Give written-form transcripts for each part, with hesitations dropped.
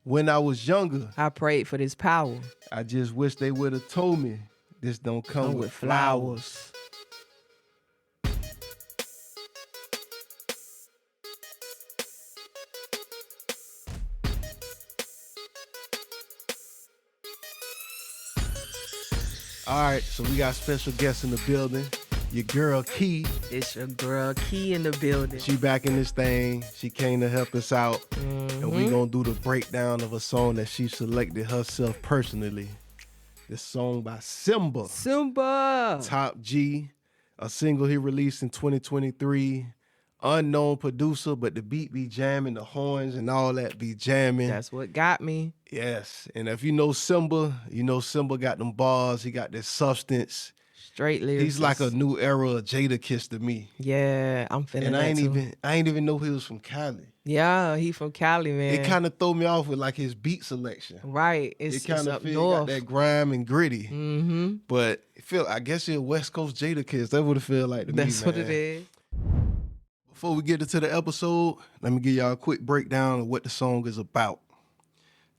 When I was younger, I prayed for this power. I just wish they would have told me this don't come with flowers. All right, so we got special guests in the building. Your girl, Key. It's your girl, Key, in the building. She back in this thing. She came to help us out. And we gonna do the breakdown of a song that she selected herself personally. This song by Simba. Simba. Top G, a single he released in 2023. Unknown producer, but the beat be jamming, the horns and all that be jamming. That's what got me. Yes, and if you know Simba, you know Simba got them bars. He got this substance. Straight lyrics. He's like a new era of Jadakiss to me. Yeah, I'm feeling and that I ain't even know he was from Cali. Yeah, he from Cali, man. It kind of threw me off with like his beat selection. Right, It kind of up feel north. got that grime and gritty. Mm-hmm. But I guess he's a West Coast Jadakiss. That's what it feel like to me, man. That's what it is. Before we get into the episode, let me give y'all a quick breakdown of what the song is about.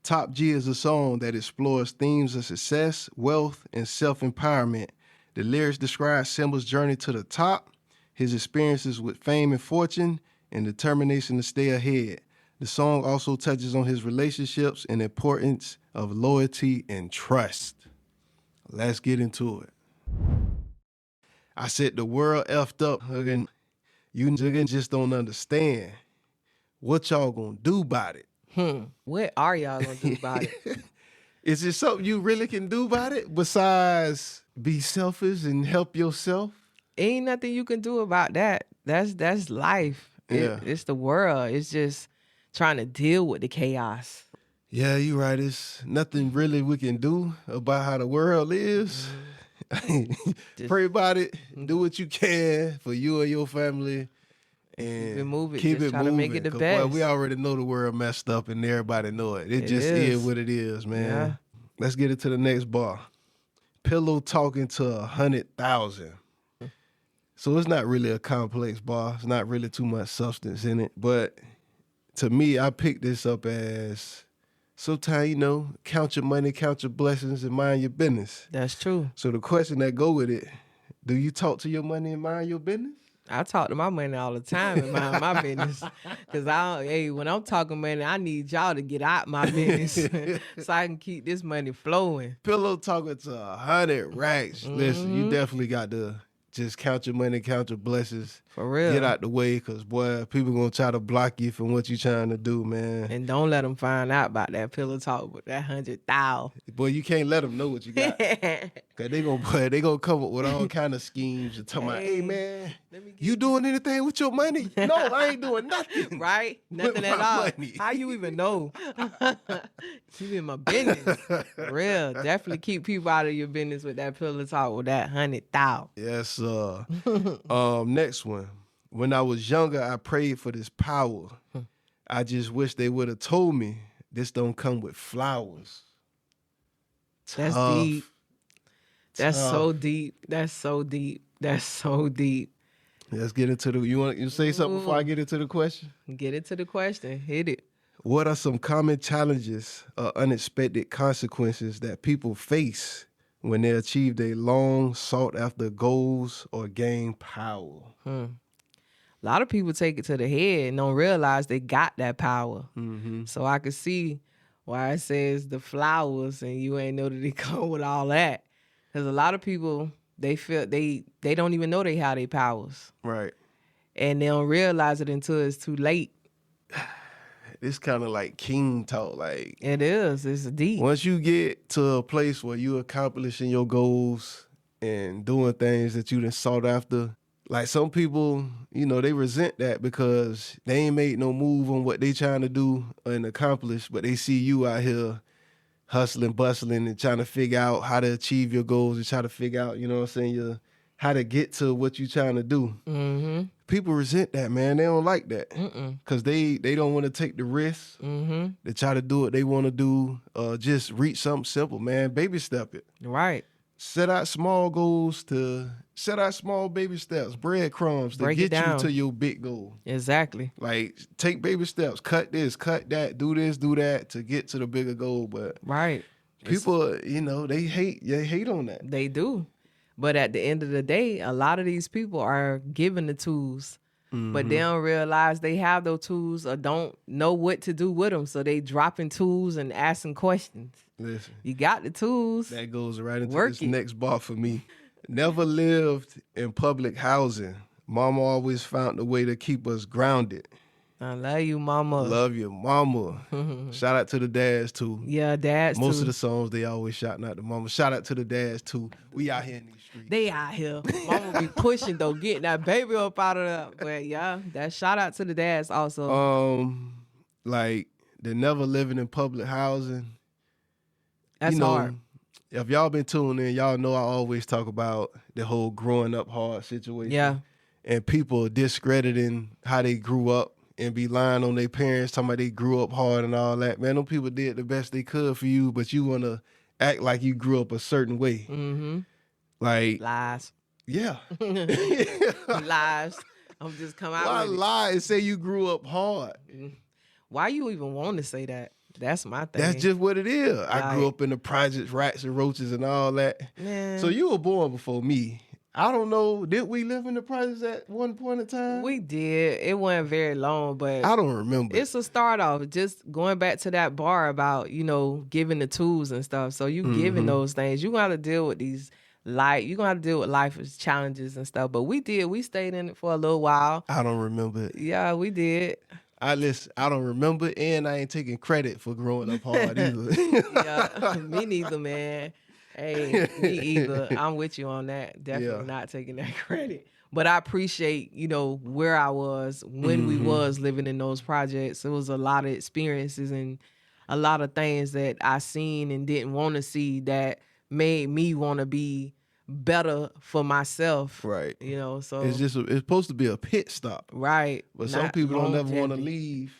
Top G is a song that explores themes of success, wealth, and self-empowerment. The lyrics describe Simba's journey to the top, his experiences with fame and fortune, and determination to stay ahead. The song also touches on his relationships and importance of loyalty and trust. Let's get into it. I said the world effed up, hugging. You just don't understand. What y'all gonna do about it? What are y'all gonna do about it? Is it something you really can do about it besides be selfish and help yourself? Ain't nothing you can do about that. That's life. Yeah. It's the world. It's just trying to deal with the chaos. Yeah, you're right. It's nothing really we can do about how the world is. Pray about it. Do what you can for you and your family. And keep it moving. Keep just it try moving. to make it the 'Cause, best. boy, we already know the world messed up and everybody know it. It just is what it is, man. Yeah. Let's get into the next bar. Pillow talking to 100,000. So it's not really a complex bar. It's not really too much substance in it. But to me, I picked this up as sometimes, count your money, count your blessings, and mind your business. That's true. So the question that go with it, do you talk to your money and mind your business? I talk to my money all the time and mind my business. Because when I'm talking money, I need y'all to get out my business so I can keep this money flowing. Pillow talking to 100 racks. Listen, you definitely got to just count your money, count your blessings. For real. Get out the way, because, boy, people going to try to block you from what you trying to do, man. And don't let them find out about that pillow talk with that 100,000. Boy, you can't let them know what you got. Because they gonna come up with all kind of schemes and talking about, hey, man, you doing anything with your money? No, I ain't doing nothing. Right? Nothing with at my all. money. How you even know? You in my business. For real. Definitely keep people out of your business with that pillow talk with that 100,000. Yes, sir. Next one. When I was younger, I prayed for this power. I just wish they would have told me this don't come with flowers. That's Tough. deep. That's Tough. so deep. That's so deep. That's so deep. Let's get into the. You want to say something before I get into the question? Get into the question. Hit it. What are some common challenges or unexpected consequences that people face when they achieve their long sought after goals or gain power? A lot of people take it to the head and don't realize they got that power. Mm-hmm. So I could see why it says the flowers and you ain't know that they come with all that. Because a lot of people, they feel they don't even know they have their powers. Right. And they don't realize it until it's too late. It's kind of like king talk. Like, It is. It's deep. once you get to a place where you accomplishing your goals and doing things that you done sought after, like some people, they resent that because they ain't made no move on what they trying to do and accomplish, but they see you out here hustling, bustling, and trying to figure out how to achieve your goals and try to figure out, how to get to what you trying to do. Mm-hmm. People resent that, man. They don't like that because they don't want to take the risk. Mm-hmm. They try to do what they want to do, just reach something simple, man. Baby step it. Right. set out small goals to set out small baby steps, breadcrumbs to Break it get you down. to your big goal. Exactly. Like, take baby steps, cut this, cut that, do this, do that to get to the bigger goal. But Right. people, they hate on that. They do. But at the end of the day, a lot of these people are given the tools, but they don't realize they have those tools or don't know what to do with them. So they dropping tools and asking questions. Listen, You got the tools. that goes right into Work this it. next bar for me. Never lived in public housing. Mama always found a way to keep us grounded. I love you, mama. Love your mama. Shout out to the dads too. Yeah, dads Most too. of the songs they always shouting out to mama. Shout out to the dads too. We out here in these streets. They out here. Mama be pushing though, getting that baby up out of there. But yeah, that shout out to the dads also. Like they're never living in public housing. That's hard. If y'all been tuned in, y'all know I always talk about the whole growing up hard situation. Yeah. And people discrediting how they grew up and be lying on their parents, talking about they grew up hard and all that. Man, them people did the best they could for you, but you want to act like you grew up a certain way. Mm-hmm. Like, Lies. yeah. Lies. I'm just come out Why with it. lie and say you grew up hard? Why you even want to say that? That's my thing. That's just what it is. I grew Right. up in the projects, rats and roaches and all that. Man. So you were born before me. I don't know. Did we live in the projects at one point in time? We did. It wasn't very long, but I don't remember. it's a start off. Just going back to that bar about, giving the tools and stuff. So you giving those things. You're going to deal with these you're going to have to deal with life's challenges and stuff. But we did. We stayed in it for a little while. I don't remember it. Yeah, we did. I don't remember, and I ain't taking credit for growing up hard either. Yeah, me neither, man. Hey, me either. I'm with you on that. Definitely Yeah. not taking that credit. But I appreciate, where I was when we was living in those projects. It was a lot of experiences and a lot of things that I seen and didn't want to see that made me want to be better for myself. Right. So It's supposed to be a pit stop. right. But some Not people don't never want to longevity. leave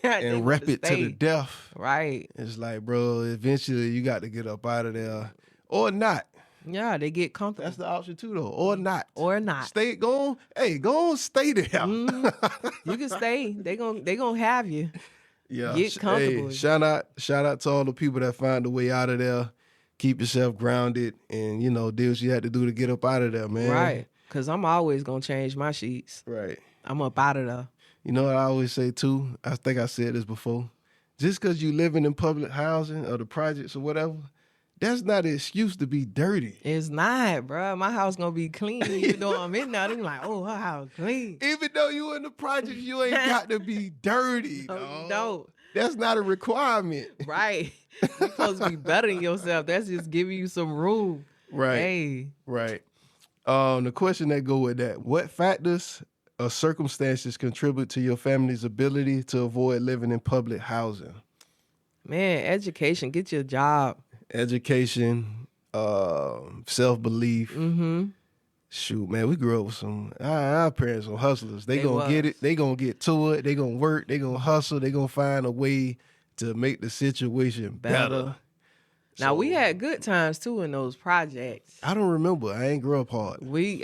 They and wanna rep it to stay. the death. Right. It's like, bro, eventually you got to get up out of there. Or not. Yeah, they get comfortable. That's the option too, though. Or not. Or not. Stay, go on, stay there. You can stay. They gonna have you. Yeah. Get comfortable. Hey, shout out to all the people that find a way out of there. Keep yourself grounded and, do what you had to do to get up out of there, man. Right. Because I'm always going to change my sheets. Right. I'm up out of there. You know what I always say, too? I think I said this before. Just because you living in public housing or the projects or whatever, that's not an excuse to be dirty. It's not, bro. My house going to be clean. Even though I'm in there, they're like, oh, her house clean. Even though you in the projects, you ain't got to be dirty, Oh, dog. no. That's not a requirement. Right. You're supposed to be better than yourself. That's just giving you some room. Right. Hey. Right. The question that go with that, what factors or circumstances contribute to your family's ability to avoid living in public housing? Man, education. Get your job. Education, self-belief. Mm-hmm. Shoot, man, we grew up with our parents were hustlers. They gonna was. get it. They gonna get to it. They gonna work. They gonna hustle. They gonna find a way to make the situation better. Now, So, we had good times, too, in those projects. I don't remember. I ain't grew up hard. Me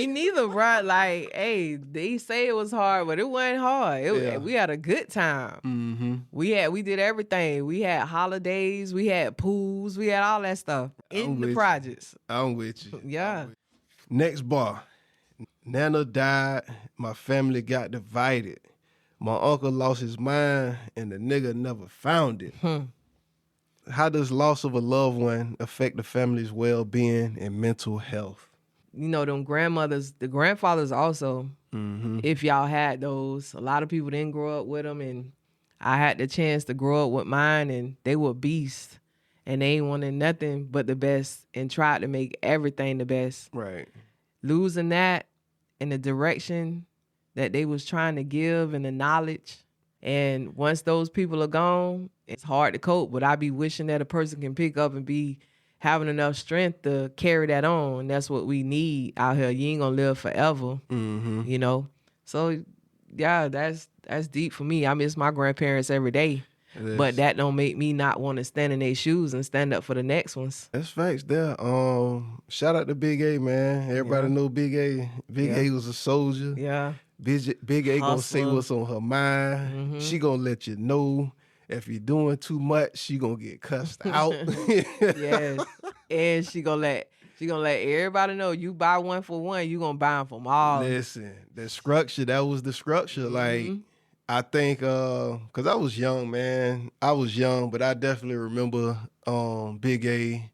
neither, bro. Like, they say it was hard, but it wasn't hard. Yeah. We had a good time. Mm-hmm. We did everything. We had holidays, we had pools, we had all that stuff in with the you. projects. I'm with you. Yeah. Next bar. Nana died. My family got divided. My uncle lost his mind, and the nigga never found it. How does loss of a loved one affect the family's well-being and mental health? Them grandmothers, the grandfathers also, Mm-hmm. if y'all had those, a lot of people didn't grow up with them, and I had the chance to grow up with mine, and they were beasts, and they ain't wanted nothing but the best and tried to make everything the best. Right. Losing that in the direction that they was trying to give and the knowledge. And once those people are gone, it's hard to cope. But I be wishing that a person can pick up and be having enough strength to carry that on. That's what we need out here. You ain't gonna live forever, Mm-hmm. So yeah, that's deep for me. I miss my grandparents every day. But that don't make me not want to stand in their shoes and stand up for the next ones. That's facts there. Shout out to Big A, man. Everybody know Big A. Big A was a soldier. Yeah. Big A gonna say what's on her mind. She gonna let you know. If you're doing too much, she gonna get cussed out. Yes. And she gonna let everybody know you buy one for one, you gonna buy them from all. Listen, the structure, that was the structure. Like, I think, cause I was young, man. I was young, but I definitely remember Big A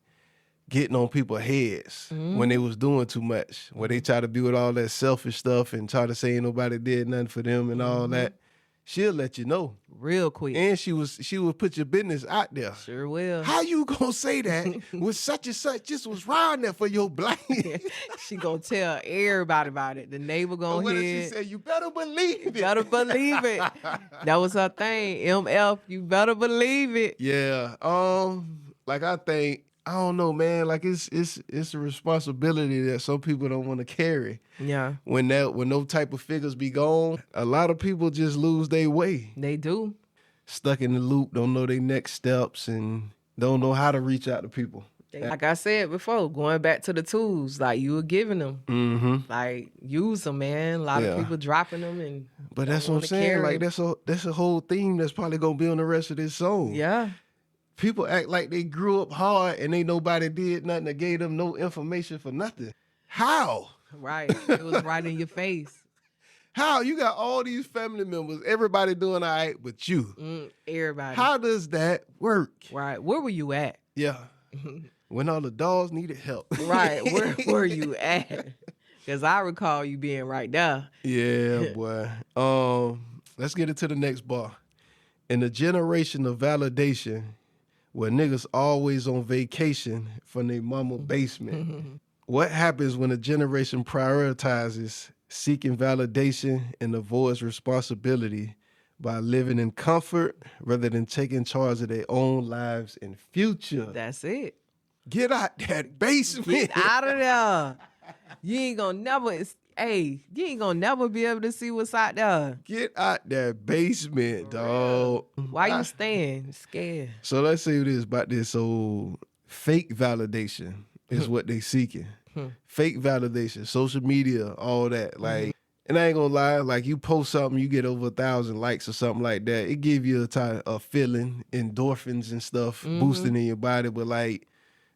getting on people's heads when they was doing too much. Where they try to be with all that selfish stuff and try to say ain't nobody did nothing for them and all that. She'll let you know real quick. And she would put your business out there. Sure will. How you gonna say that when such and such just was round there for your blind? She gonna tell everybody about it. The neighbor gonna hear. She said, you better believe it. You better believe it. That was her thing. MF, you better believe it. Yeah. Like I think, I don't know, man. Like it's a responsibility that some people don't want to carry. Yeah. When those type of figures be gone, a lot of people just lose their way. They do. Stuck in the loop, don't know their next steps, and don't know how to reach out to people. Like I said before, going back to the tools, like you were giving them, like use them, man. A lot of people dropping them, but that's what I'm saying. Like that's a whole theme that's probably gonna be on the rest of this song. Yeah. People act like they grew up hard and ain't nobody did nothing that gave them no information for nothing. How? Right. It was right in your face. How? You got all these family members, everybody doing all right but you. Everybody. How does that work? Right. Where were you at? Yeah. When all the dogs needed help. Right. Where were you at? Because I recall you being right there. Yeah, boy. Let's get into the next bar. In the generation of validation, where niggas always on vacation from their mama basement. What happens when a generation prioritizes seeking validation and avoids responsibility by living in comfort rather than taking charge of their own lives and future? That's it. Get out that basement. Get out of there. You ain't gonna never be able to see what's out there. Get out that basement, dog. Why you staying scared? So let's say this about this old fake validation is what they seeking. Fake validation, social media, all that. Like, and I ain't gonna lie, like you post something, you get over 1,000 likes or something like that. It give you a feeling, endorphins and stuff boosting in your body. But like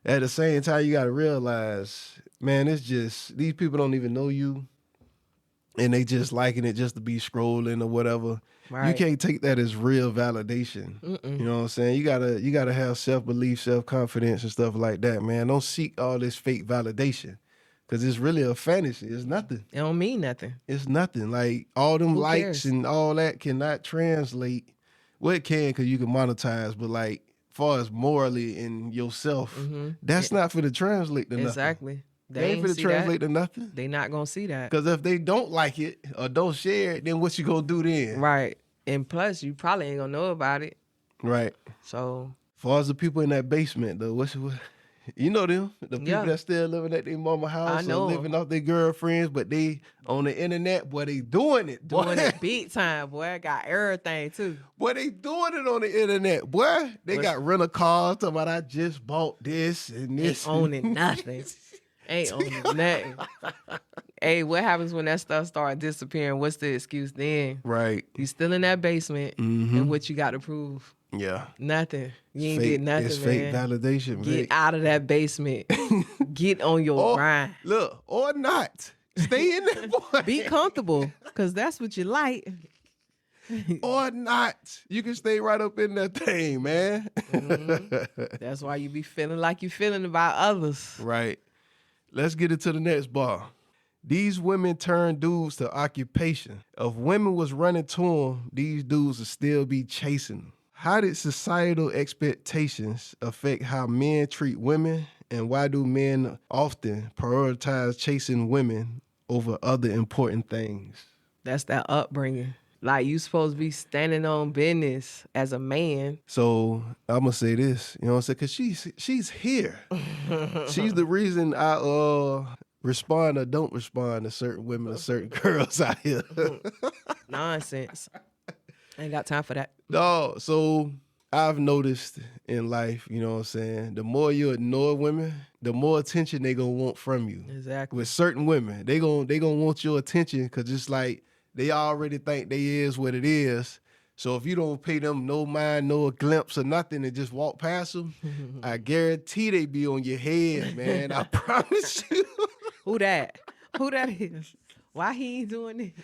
at the same time, you gotta realize, man, it's just these people don't even know you. And they just liking it just to be scrolling or whatever. Right. You can't take that as real validation. You know what I'm saying? You gotta have self-belief, self-confidence and stuff like that, man. Don't seek all this fake validation. Cause it's really a fantasy. It's nothing. It don't mean nothing. It's nothing. Like all them likes cares? And all that cannot translate. Well, it can because you can monetize, but like far as morally in yourself, that's not for to translate to nothing. Exactly. They ain't finna translate to nothing. They not gonna see that. Because if they don't like it or don't share it, then what you gonna do then? Right. And plus, you probably ain't gonna know about it. Right. So, as far as the people in that basement, though, what you know them? The people that still living at their mama house, I know. Or living off their girlfriends, but they on the internet, boy, they doing it. Boy. Doing it big time, boy. I got everything, too. Boy, they doing it on the internet, boy. They got rental cars talking about I just bought this and this. Ain't owning nothing. Ain't owning nothing. Hey, what happens when that stuff start disappearing? What's the excuse then? Right. You still in that basement, and what you got to prove? Yeah. Nothing. You ain't did nothing, it's man. Fake validation, man. Get out of that basement. Get on your grind. Look, or not. Stay in there, boy. Be comfortable, because that's what you like. Or not. You can stay right up in that thing, man. That's why you be feeling like you feeling about others. Right. Let's get into the next bar. These women turn dudes to occupation. If women was running to them, these dudes would still be chasing them. How did societal expectations affect how men treat women? And why do men often prioritize chasing women over other important things? That's that upbringing. Like, you supposed to be standing on business as a man. So I'm going to say this, you know what I'm saying? Because she's here. She's the reason I respond or don't respond to certain women or certain girls out here. Nonsense. I ain't got time for that. No, so I've noticed in life, you know what I'm saying, the more you ignore women, the more attention they gonna want from you. Exactly. With certain women, they gonna want your attention because it's like they already think they is what it is. So if you don't pay them no mind, no glimpse or nothing and just walk past them, I guarantee they be on your head, man. I promise you. Who that? Who that is? Why he ain't doing it?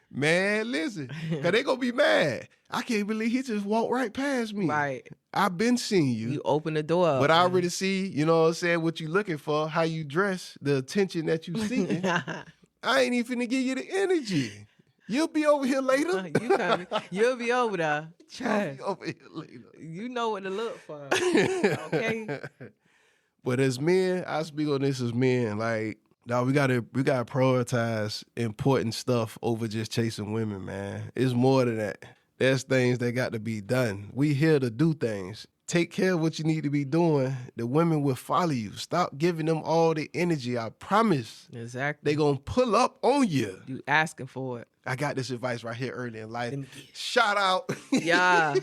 Man, listen, because they going to be mad. I can't believe he just walked right past me. Right. I've been seeing you. You open the door up, but I man. already see, you know what I'm saying, what you looking for, how you dress, the attention that you seeking. I ain't even finna give you the energy. You'll be over here later. You coming. You'll be over there. I'll be over here later. You know what to look for. Okay? But as men, I speak on this as men, like, no, we gotta prioritize important stuff over just chasing women, man. It's more than that. There's things that got to be done. We here to do things. Take care of what you need to be doing. The women will follow you. Stop giving them all the energy. I promise. Exactly. They gonna pull up on you. You asking for it. I got this advice right here early in life. Shout out. Yeah.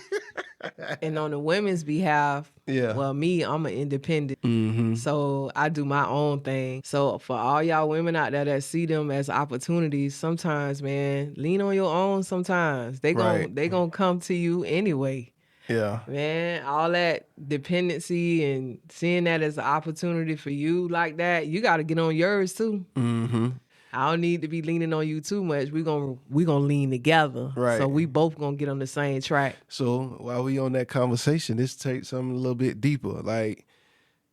And on the women's behalf, Yeah. well, me, I'm an independent. Mm-hmm. So I do my own thing. So for all y'all women out there that see them as opportunities, sometimes, man, lean on your own sometimes. They gonna come to you anyway. Yeah. Man, all that dependency and seeing that as an opportunity for you like that, you got to get on yours too. Mm-hmm. I don't need to be leaning on you too much. We gonna lean together. Right. So we both gonna get on the same track. So while we on that conversation, let's take something a little bit deeper. Like,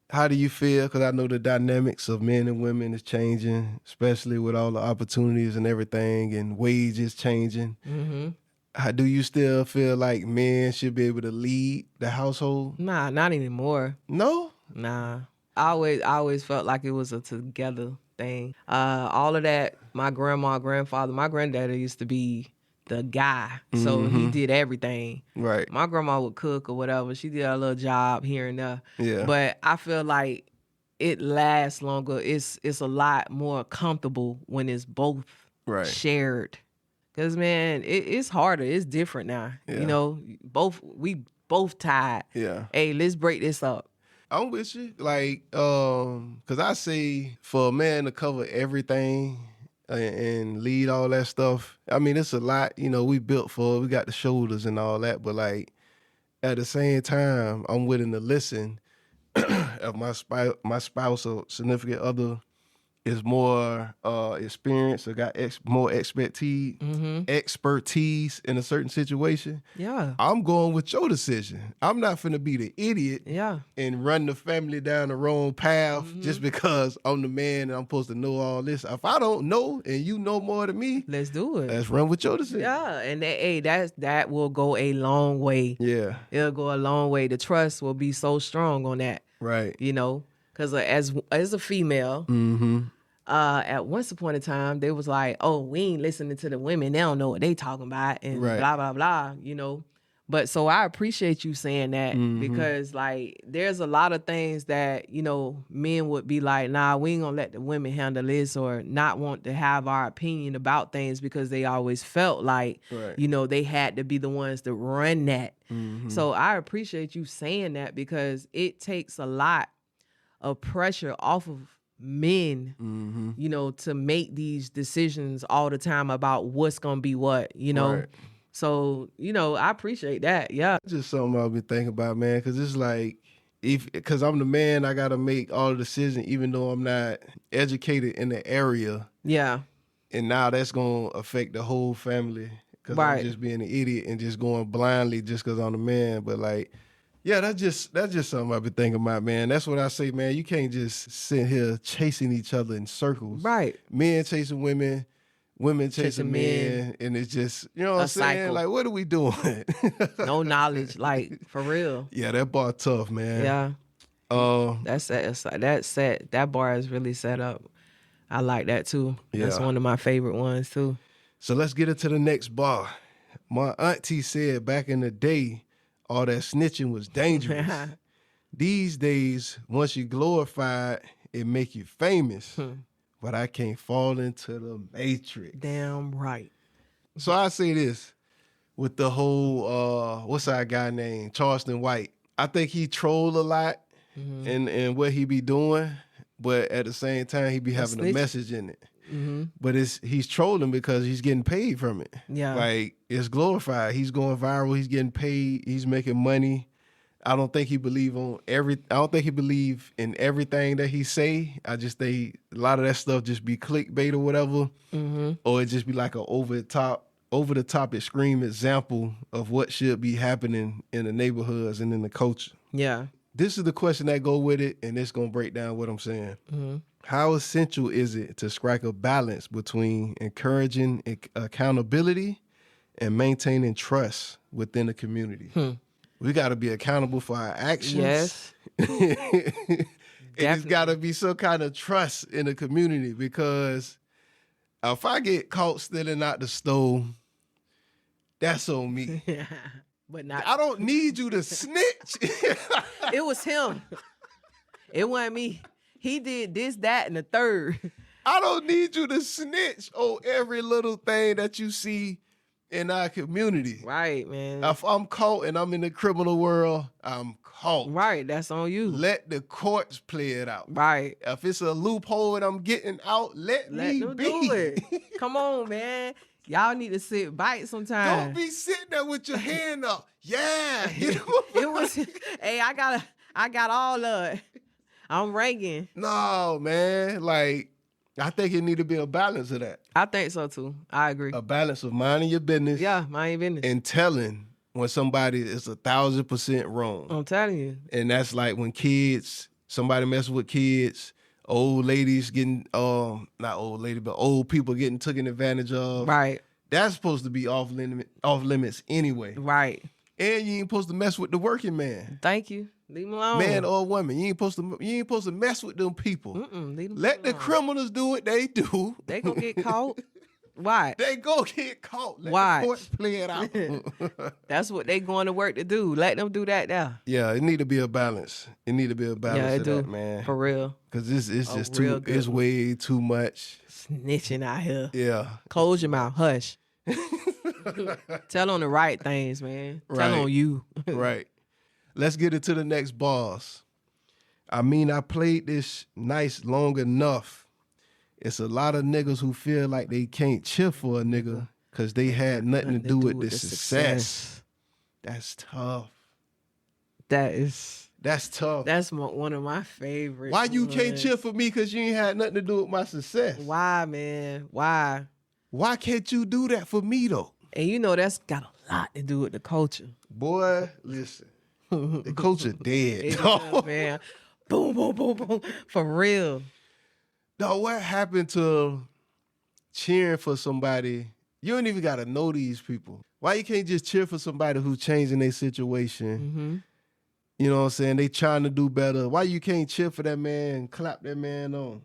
how do you feel? Because I know the dynamics of men and women is changing, especially with all the opportunities and everything and wages changing. Mm-hmm. How do you still feel like men should be able to lead the household? Nah, not anymore. No? Nah. I always felt like it was a together thing. All of that, my grandma, grandfather, my granddaddy used to be the guy. So he did everything. Right. My grandma would cook or whatever. She did a little job here and there. Yeah. But I feel like it lasts longer. It's a lot more comfortable when it's both shared. Because, man, it's harder. It's different now. Yeah. You know, we both tired. Yeah. Hey, let's break this up. I'm with you. Like, because I say for a man to cover everything and lead all that stuff, I mean, it's a lot, you know, we built for it. We got the shoulders and all that. But, like, at the same time, I'm willing to listen if my spouse or significant other is more experienced or got more expertise in a certain situation. Yeah. I'm going with your decision. I'm not finna be the idiot and run the family down the wrong path just because I'm the man and I'm supposed to know all this. If I don't know and you know more than me, let's do it. Let's run with your decision. Yeah, and that will go a long way. Yeah. It'll go a long way. The trust will be so strong on that. Right. You know, because as a female, at once upon a time, they was like, oh, we ain't listening to the women. They don't know what they talking about and blah, blah, blah, you know. But so I appreciate you saying that because, like, there's a lot of things that, you know, men would be like, nah, we ain't gonna let the women handle this or not want to have our opinion about things because they always felt like, you know, they had to be the ones to run that. So I appreciate you saying that because it takes a lot of pressure off of men, you know, to make these decisions all the time about what's gonna be what, you know. Right. So, you know, I appreciate that. Yeah. Just something I've been thinking about, man, because it's like, because I'm the man, I got to make all the decisions, even though I'm not educated in the area. Yeah. And now that's going to affect the whole family because I'm just being an idiot and just going blindly just because I'm the man. But, like, yeah, that's just something I've been thinking about, man. That's what I say, man. You can't just sit here chasing each other in circles. Right. Men chasing women. Women chasing men, and it's just, you know what I'm saying? Cycle. Like, what are we doing? No knowledge, like, for real. Yeah, that bar tough, man. Yeah. That bar is really set up. I like that, too. Yeah. That's one of my favorite ones, too. So let's get into the next bar. My auntie said back in the day, all that snitching was dangerous. These days, once you glorified, it make you famous. But I can't fall into the matrix. Damn right. So I say this. with the whole what's our guy named Charleston White. I think he trolled a lot in what he be doing, but at the same time he be having a message in it. But he's trolling because he's getting paid from it. Yeah. Like, it's glorified. He's going viral. He's getting paid. He's making money. I don't think he believe in everything that he say. I just think a lot of that stuff just be clickbait or whatever, or it just be like a over the top extreme example of what should be happening in the neighborhoods and in the culture. Yeah. This is the question that go with it, and it's gonna break down what I'm saying. How essential is it to strike a balance between encouraging accountability and maintaining trust within the community? We got to be accountable for our actions. Yes. It's got to be some kind of trust in the community, because if I get caught stealing out the store, that's on me. But not. I don't need you to snitch. It was him. It wasn't me. He did this, that, and the third. I don't need you to snitch on every little thing that you see in our community. Right, man. If I'm caught and I'm in the criminal world, I'm caught. Right, that's on you. Let the courts play it out. Right. If it's a loophole and I'm getting out, let me them be. do it. Come on, man. Y'all need to sit back sometime. Don't be sitting there with your hand up. Yeah. It was, hey, I got all of it. I'm ranking. No, man. Like, I think it need to be a balance of that. I think so too. I agree. A balance of minding your business. Yeah, mind your business. And telling when somebody is 1,000% wrong. I'm telling you. And that's like when somebody messing with kids, old ladies getting, not old lady, but old people getting taken advantage of. Right. That's supposed to be off limits anyway. Right. And you ain't supposed to mess with the working man. Thank you. Leave him alone. Man or woman. You ain't supposed to mess with them people. Let the criminals do what they do. They gonna get caught. Why? They go get caught. Let Why? the courts play it out. That's what they going to work to do. Let them do that now. Yeah, it need to be a balance. It need to be a balance Yeah, it do. That, man. For real. Because it's just too, it's way too much. Snitching out here. Yeah. Close your mouth. Hush. Tell on the right things, man. Tell on you. Right. Let's get into the next bars. I mean, I played this nice long enough. It's a lot of niggas who feel like they can't chill for a nigga because they had nothing to do with the success. That's tough. That's tough. That's one of my favorites. Why you can't chill for me because you ain't had nothing to do with my success? Why, man? Why? Why can't you do that for me, though? And you know that's got a lot to do with the culture. Boy, listen. The culture dead. Is, man. Boom, boom, boom, boom. For real. No, what happened to cheering for somebody? You don't even got to know these people. Why you can't just cheer for somebody who's changing their situation? You know what I'm saying? They trying to do better. Why you can't cheer for that man and clap that man on?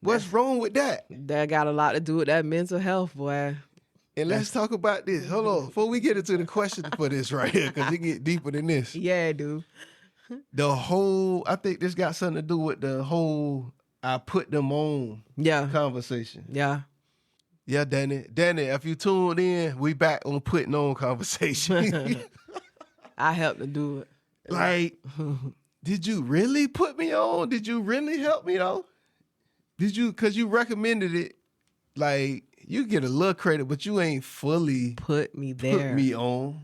What's wrong with that? That got a lot to do with that mental health, boy. And let's talk about this. Hold on. Before we get into the question for this right here, because it get deeper than this. Yeah, dude. I think this got something to do with the whole I put them on conversation. Yeah. Yeah, Danny. Danny, if you tuned in, we back on putting on conversation. I helped to do it. Like, did you really put me on? Did you really help me though? Because you recommended it, like, you get a little credit, but you ain't fully put me there. Put me on.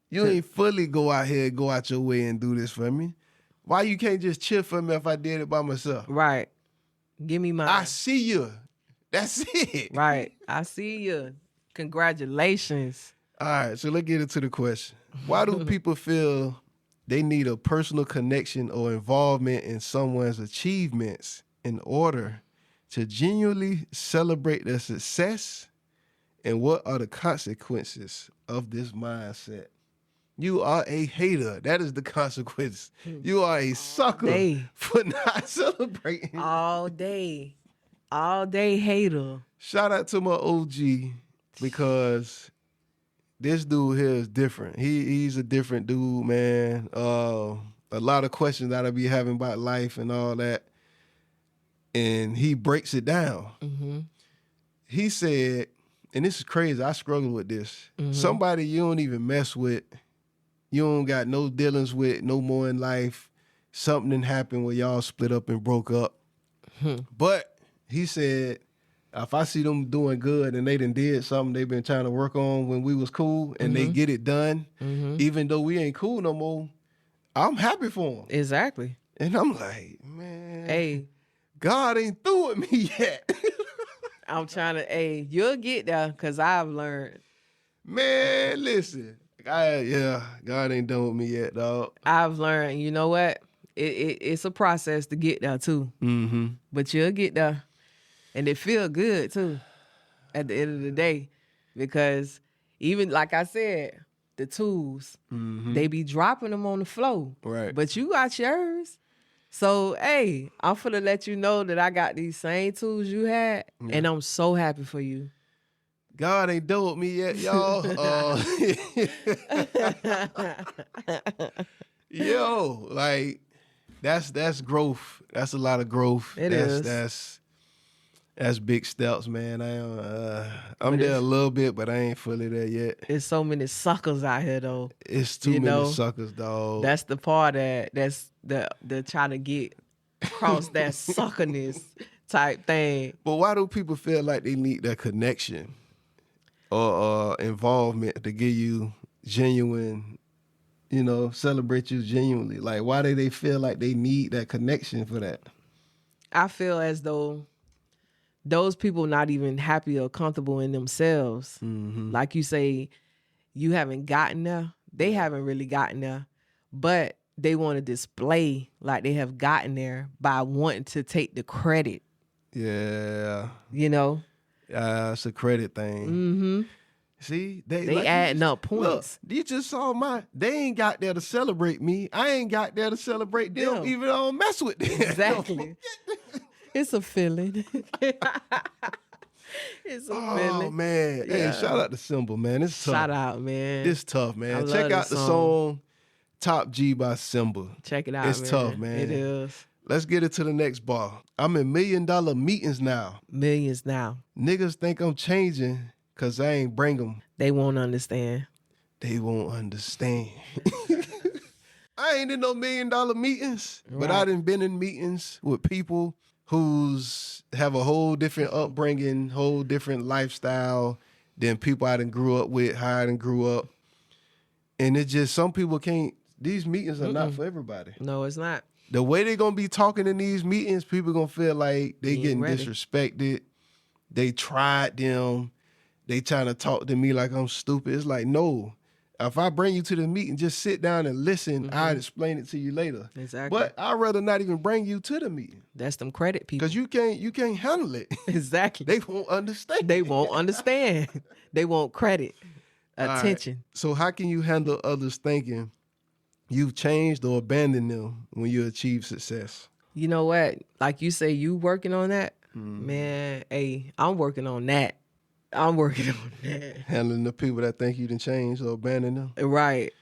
You ain't fully go out your way and do this for me. Why you can't just chill for me if I did it by myself? Right. Give me mine. I see you. That's it. Right. I see you. Congratulations. All right, so let's get into the question. Why do people feel they need a personal connection or involvement in someone's achievements in order to genuinely celebrate their success? And what are the consequences of this mindset? You are a hater. That is the consequence. You are a sucker for not celebrating. All day. All day hater. Shout out to my OG because this dude here is different. He's a different dude, man. A lot of questions that I be having about life and all that. And he breaks it down. He said, and this is crazy, I struggle with this. Somebody you don't even mess with, you don't got no dealings with no more in life, something didn't happen where y'all split up and broke up. But he said, if I see them doing good and they done did something they've been trying to work on when we was cool and they get it done, even though we ain't cool no more, I'm happy for them. Exactly. And I'm like, man, Hey, God ain't through with me yet. I'm trying to, hey, you'll get there because I've learned. Man, listen. God ain't done with me yet, dog. I've learned, you know what? It's a process to get there too. But you'll get there. And it feel good too at the end of the day. Because even like I said, the tools, they be dropping them on the floor. Right. But you got yours. So, hey, I'm finna let you know that I got these same tools you had, and I'm so happy for you. God ain't done with me yet, y'all. Yo, like that's growth. That's a lot of growth. It is. That's big steps, man. I'm there a little bit, but I ain't fully there yet. There's so many suckers out here, though. It's too many suckers, dog. That's the part that's the trying to get across that suckerness type thing. But why do people feel like they need that connection or involvement to give you genuine, celebrate you genuinely? Like, why do they feel like they need that connection for that? I feel as though those people not even happy or comfortable in themselves. Like you say, you haven't gotten there. They haven't really gotten there. But they want to display like they have gotten there by wanting to take the credit. Yeah. It's a credit thing. See? They like adding up points. Look, you just saw they ain't got there to celebrate me. I ain't got there to celebrate them, even though I don't mess with them. Exactly. It's a feeling. It's a feeling. Oh, man. Yeah. Hey, shout out to Simba, man. It's tough. Shout out, man. It's tough, man. Check out the song Top G by Simba. Check it out, It's tough, man. It is. Let's get it to the next bar. I'm in $1 million meetings now. Millions now. Niggas think I'm changing because I ain't bring them. They won't understand. They won't understand. I ain't in no $1 million meetings, but I done been in meetings with people who's have a whole different upbringing, whole different lifestyle than people I done grew up with, how I done grew up. And it's just, some people can't, these meetings are not for everybody. No, it's not. The way they gonna be talking in these meetings, people gonna feel like they getting disrespected. They tried them. They trying to talk to me like I'm stupid. It's like, no. If I bring you to the meeting, just sit down and listen. I'll explain it to you later. Exactly. But I'd rather not even bring you to the meeting. That's them credit people. Because you can't handle it. Exactly. They won't understand. They won't understand. They want credit, attention. Right. So how can you handle others thinking you've changed or abandoned them when you achieve success? You know what? Like you say, you working on that? Man, hey, I'm working on that. I'm working on that. Handling the people that think you done changed or abandon them. Right.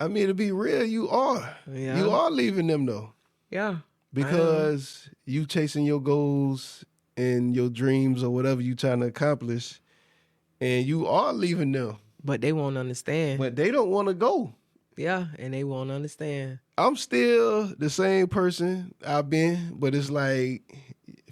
I mean, to be real, you are. Yeah. You are leaving them, though. Yeah. Because you chasing your goals and your dreams or whatever you trying to accomplish, and you are leaving them. But they won't understand. But they don't want to go. Yeah, and they won't understand. I'm still the same person I've been, but it's like,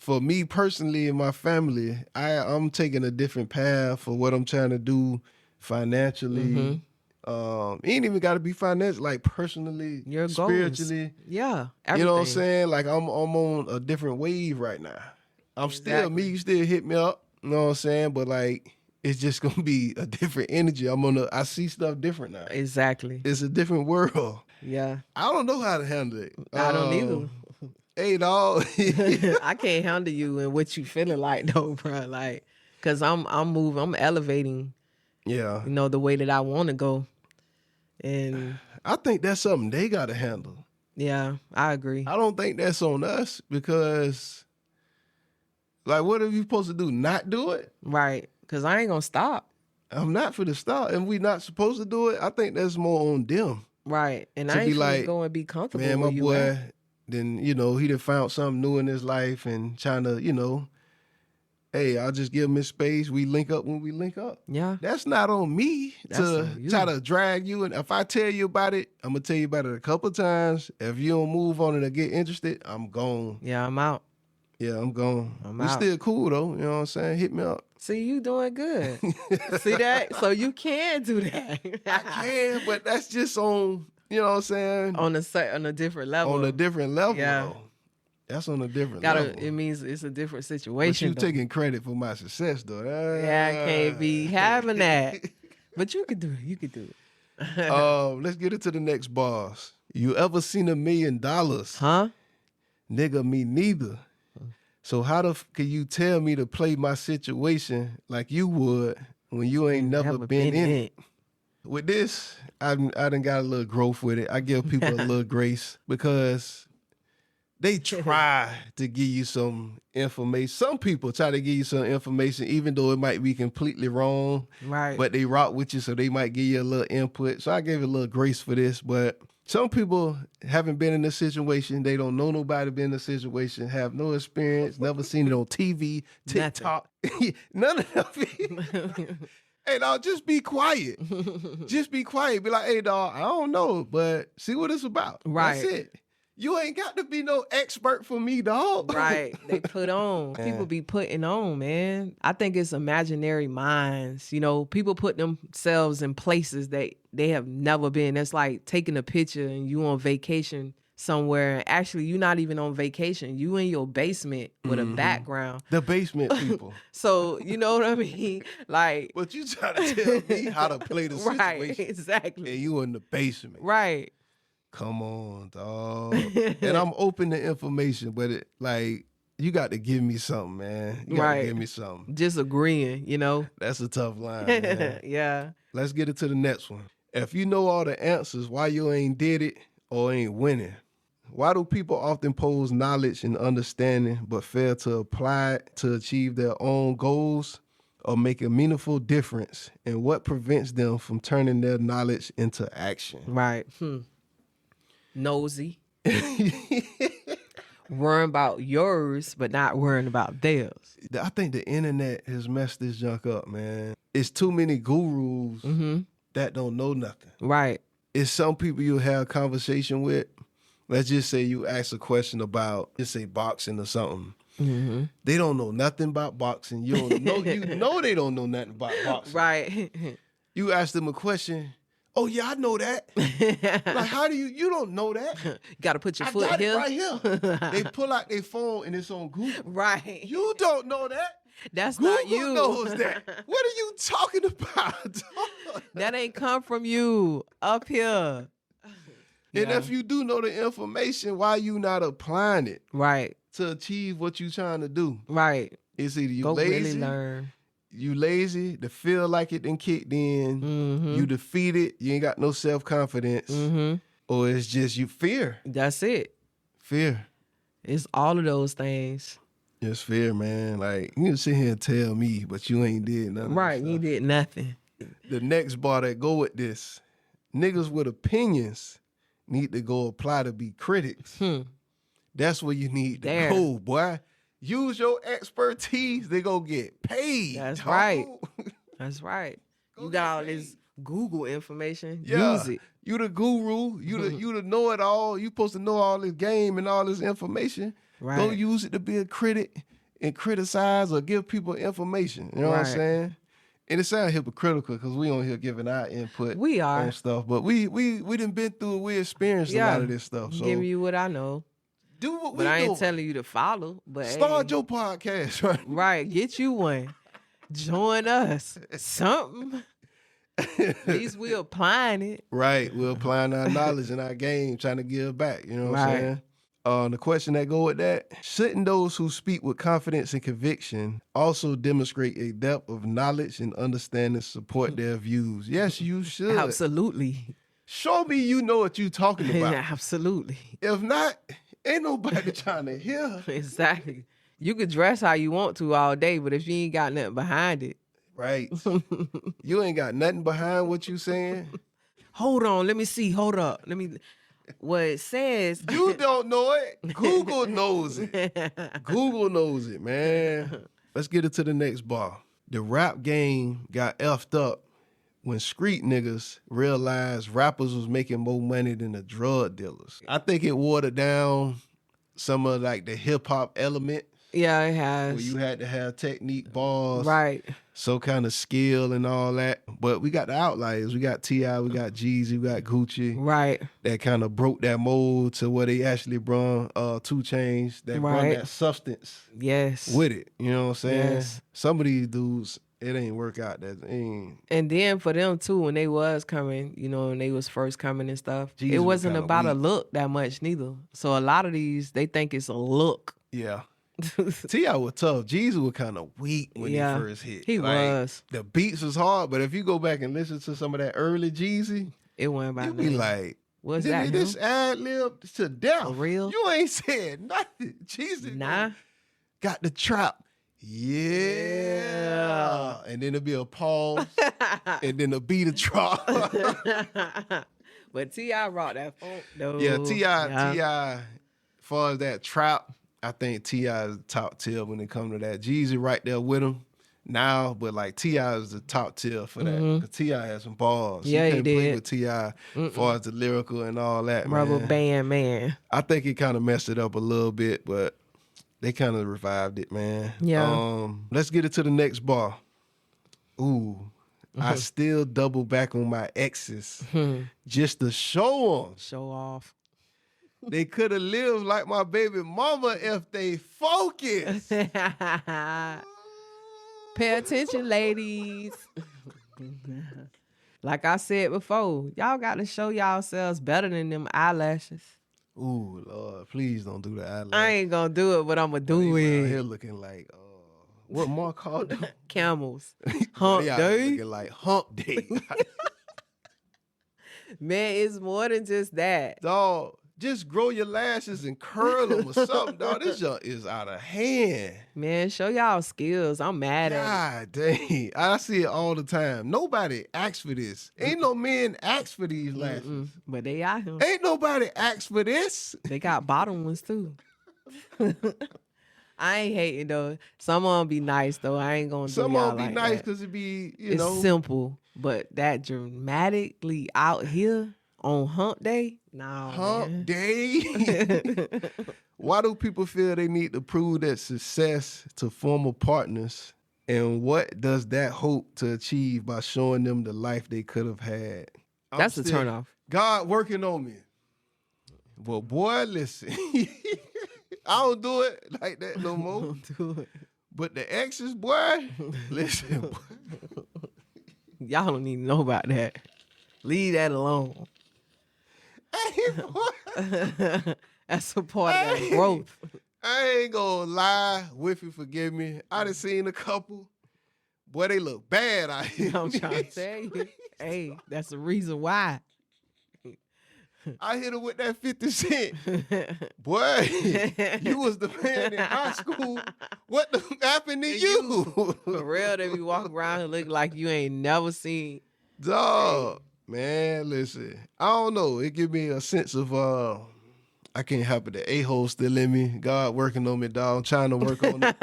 for me personally and my family, I'm taking a different path for what I'm trying to do financially. It ain't even got to be financial, like personally, your spiritually. Goals. Yeah, everything. You know what I'm saying? Like I'm on a different wave right now. I'm still me. You still hit me up. You know what I'm saying? But like, it's just gonna be a different energy. I see stuff different now. Exactly. It's a different world. Yeah. I don't know how to handle it. I don't either. Hey, dog. I can't handle you and what you feeling like though, bro. Like, cause I'm moving, I'm elevating. Yeah. The way that I want to go, and I think that's something they got to handle. Yeah, I agree. I don't think that's on us because, like, what are we supposed to do? Not do it? Right. Cause I ain't gonna stop. I'm not for the stop, and we not supposed to do it. I think that's more on them. Right. And I ain't gonna go and be comfortable. Man, my you boy. At. Then, he done found something new in his life and trying to, hey, I'll just give him his space. We link up when we link up. Yeah. That's not on me That's to on you. try to drag you. And if I tell you about it, I'm going to tell you about it a couple of times. If you don't move on it or get interested, I'm gone. Yeah, I'm out. Yeah, I'm gone. I'm We out. still cool, though. You know what I'm saying? Hit me up. See, you doing good. See that? So you can do that. I can, but that's just on, you know what I'm saying? on a different level. On a different level, Yeah. though. That's on a different level. It means it's a different But situation. you though. taking credit for my success, though. Yeah, I can't be having that. But you can do it. You can do it. Let's get into the next bars. You ever seen $1 million? Huh? Nigga, me neither. So how can you tell me to play my situation like you would when you ain't never been in it? With this, I done got a little growth with it. I give people a little grace because they try to give you some information. Some people try to give you some information, even though it might be completely wrong. Right. But they rock with you, so they might give you a little input. So I gave a little grace for this. But some people haven't been in this situation. They don't know nobody been in this situation, have no experience, never seen it on TV, TikTok. None of that. Hey, dog, just be quiet. Just be quiet. Be like, hey, dog, I don't know, but see what it's about. Right. That's it. You ain't got to be no expert for me, dog. Right. They put on. People be putting on, man. I think it's imaginary minds. You know, people put themselves in places that they have never been. It's like taking a picture and you on vacation somewhere. Actually, you're not even on vacation. You in your basement with a background. The basement people. So, you know what I mean? Like. But you trying to tell me how to play the situation. Right, exactly. And you in the basement. Right. Come on, dog. And I'm open to information, but you got to give me something, man. You got to give me something. Just agreeing, you know? That's a tough line, man. Yeah. Let's get into the next one. If you know all the answers, why you ain't did it or ain't winning? Why do people often pose knowledge and understanding but fail to apply it to achieve their own goals or make a meaningful difference? And what prevents them from turning their knowledge into action? Right. Nosy. Worrying about yours, but not worrying about theirs. I think the internet has messed this junk up, man. It's too many gurus that don't know nothing. Right. It's some people you have a conversation with. Let's just say you ask a question about, let's say, boxing or something. Mm-hmm. They don't know nothing about boxing. You don't know. You know they don't know nothing about boxing. Right. You ask them a question. Oh yeah, I know that. Like, how do you don't know that? You got to put your foot got here. It right here. They pull out their phone and it's on Google. Right. You don't know that. That's Google not you. knows that. What are you talking about? That ain't come from you up here. And if you do know the information, why you not applying it? Right. To achieve what you trying to do. Right. It's either you Go lazy, really learn. You lazy, to feel like it done kicked in, you defeated, you ain't got no self-confidence, or it's just you fear. That's it. Fear. It's all of those things. It's fear, man. Like, you can sit here and tell me, but you ain't did nothing. Right, you did nothing. The next bar that go with this, niggas with opinions need to go apply to be critics. That's where you need to go, boy. Use your expertise, they go get paid. That's right. That's right. You got all this Google information. Yeah. Use it. You the guru. You the know it all. You supposed to know all this game and all this information. Right. Go use it to be a critic and criticize or give people information. You know what I'm saying? And it sounds hypocritical because we on here giving our input. We are. On stuff, but we done been through. We experienced a lot of this stuff. So giving you what I know. Do what we But I ain't doing. telling you to follow. But Start your podcast, right? Right. Get you one. Join us. Something. At least we applying it. Right. We're applying our knowledge and our game, trying to give back. You know what I'm saying? The question that go with that, shouldn't those who speak with confidence and conviction also demonstrate a depth of knowledge and understanding to support their views? Yes, you should. Absolutely. Show me you know what you talking about. Absolutely. If not, ain't nobody trying to hear. Exactly. You could dress how you want to all day, but if you ain't got nothing behind it. Right. You ain't got nothing behind what you saying. Hold on. Let me see. Hold up. What it says. You don't know it. Google knows it. Google knows it, man. Let's get into the next bar. The rap game got effed up when street niggas realized rappers was making more money than the drug dealers. I think it watered down some of like the hip hop element. Yeah, it has. Where you had to have technique, bars, Right. some kind of skill and all that. But we got the outliers. We got T.I., we got Jeezy, we got Gucci. Right. That kind of broke that mold to where they actually brung 2 Chainz, that brung that substance Yes. with it. You know what I'm saying? Yes. Some of these dudes, it ain't work out. That ain't. And then for them too, when they was coming, you know, when they was first coming and stuff, Jeezy it was wasn't kinda about a weak. look that much neither. So a lot of these, they think it's a look. Yeah. T.I. was tough. Jeezy was kind of weak when he Yeah, first hit. he was. The beats was hard, but if you go back and listen to some of that early Jeezy, It wasn't about you be nothing. like, What's that? this ad lib to death. For real? You ain't said nothing. Jeezy Nah. got the trap. Yeah. And then it'll be a pause, and then a beat a drop. But T.I. brought that funk though. Yeah, T.I., as far as that trap, I think T.I. is the top tier when it comes to that. Jeezy right there with him now, but like T.I. is the top tier for that. Because T.I. has some balls. Yeah, you he can't play did. with T.I. as far as the lyrical and all that, Rubber man. band man. I think it kind of messed it up a little bit, but they kind of revived it, man. Yeah. Let's get into the next bar. Ooh. I still double back on my exes just to show them. Show off. They could have lived like my baby mama if they focused. Pay attention, ladies. Like I said before, y'all got to show yourselves better than them eyelashes. Ooh, Lord, please don't do the eyelash. I ain't gonna do it, but I'ma do They out here it. looking like, what Mark called them? Camels. Hump They out here day. looking like hump day. Man, it's more than just that. Dog, just grow your lashes and curl them or something, dog. This junk is out of hand. Man, show y'all skills. I'm mad at God dang. I see it all the time. Nobody asks for this. Ain't no men ask for these it. lashes. But they out here. Ain't nobody asked for this. They got bottom ones too. I ain't hating though. Some of them be nice though. I ain't gonna do Some y'all of them be like nice that. because it be, you It's know. simple, but that dramatically out here on hump day, nah, Hump man. day. Why do people feel they need to prove their success to former partners? And what does that hope to achieve by showing them the life they could have had? That's a turnoff. God working on me. Well, boy, listen. I don't do it like that no more. Don't do it. But the exes, boy, listen. Boy. Y'all don't need to know about that. Leave that alone. Hey, boy. That's a part of that growth. I ain't gonna lie, Whiffy, forgive me. I done seen a couple. Boy, they look bad out here. I'm trying to tell you. Hey, that's the reason why. I hit her with that 50 Cent. Boy, you was the man in high school. What the happened to you? For real, they be walking around and look like you ain't never seen. Dog, man, listen. I don't know. It give me a sense of, I can't help it. The a-hole still in me. God working on me, dog. I'm trying to work on it.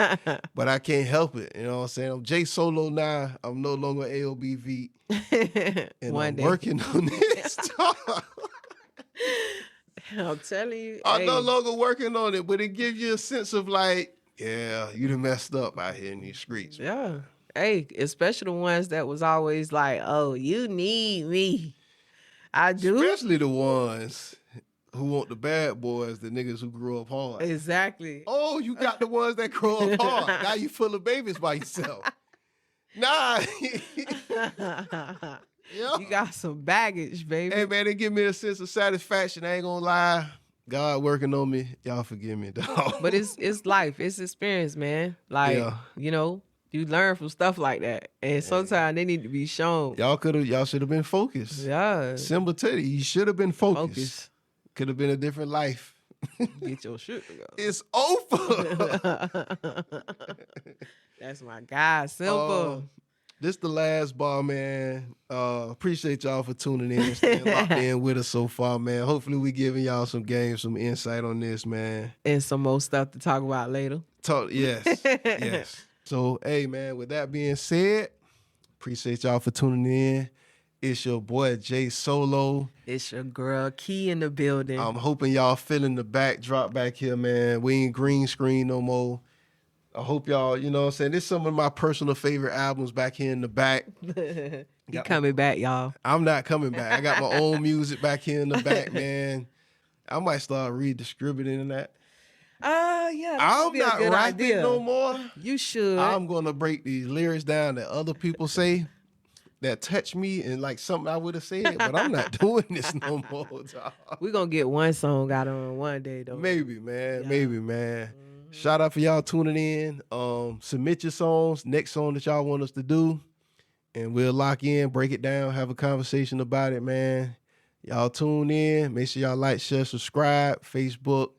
But I can't help it. You know what I'm saying? I'm J.Solo now. I'm no longer AOBV. And One I'm day. working on this, dog. I'm telling you. I'm no hey, longer working on it, but it gives you a sense of like, yeah, you done messed up out here in these streets. Yeah. Hey, especially the ones that was always like, oh, you need me. I do. Especially the ones who want the bad boys, the niggas who grew up hard. Exactly. Oh, you got the ones that grow up hard. Now you full of babies by yourself. Nah. Yeah. You got some baggage, baby. Hey, man, it give me a sense of satisfaction. I ain't gonna lie. God working on me. Y'all forgive me, dog. But it's life. It's experience, man. Like, Yeah. you know, you learn from stuff like that. And sometimes they need to be shown. y'all should have been focused. Yeah. Simba Teddy, you should have been focused. Focus. Could have been a different life. Get your shit together. It's over. That's my guy, Simba. This the last bar, man. Appreciate y'all for tuning in and staying locked in with us so far, man. Hopefully we giving y'all some games, some insight on this, man. And some more stuff to talk about later. Yes. So, hey, man, with that being said, appreciate y'all for tuning in. It's your boy, J.Solo. It's your girl, Key in the building. I'm hoping y'all feeling the backdrop back here, man. We ain't green screen no more. I hope y'all, you know what I'm saying? This is some of my personal favorite albums back here in the back. You coming back, y'all. I'm not coming back. I got my own music back here in the back, man. I might start redistributing that. Yeah. I'm not rapping idea. no more. You should. I'm going to break these lyrics down that other people say that touch me and like something I would have said, but I'm not doing this no more, dog. We're going to get one song out on one day, though. Maybe, man. Yeah. Maybe, man. Mm-hmm. Shout out for y'all tuning in. Submit your songs, next song that y'all want us to do, and we'll lock in, break it down, have a conversation about it, man. Y'all tune in. Make sure y'all like, share, subscribe. Facebook,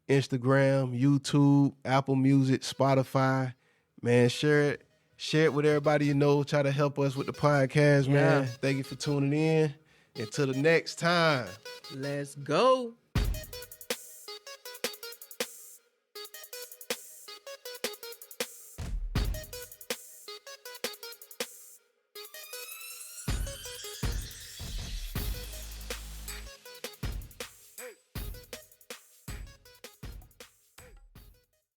Instagram, YouTube, Apple Music, Spotify. Man, share it. Share it with everybody you know. Try to help us with the podcast, man. Thank you for tuning in. Until the next time. Let's go.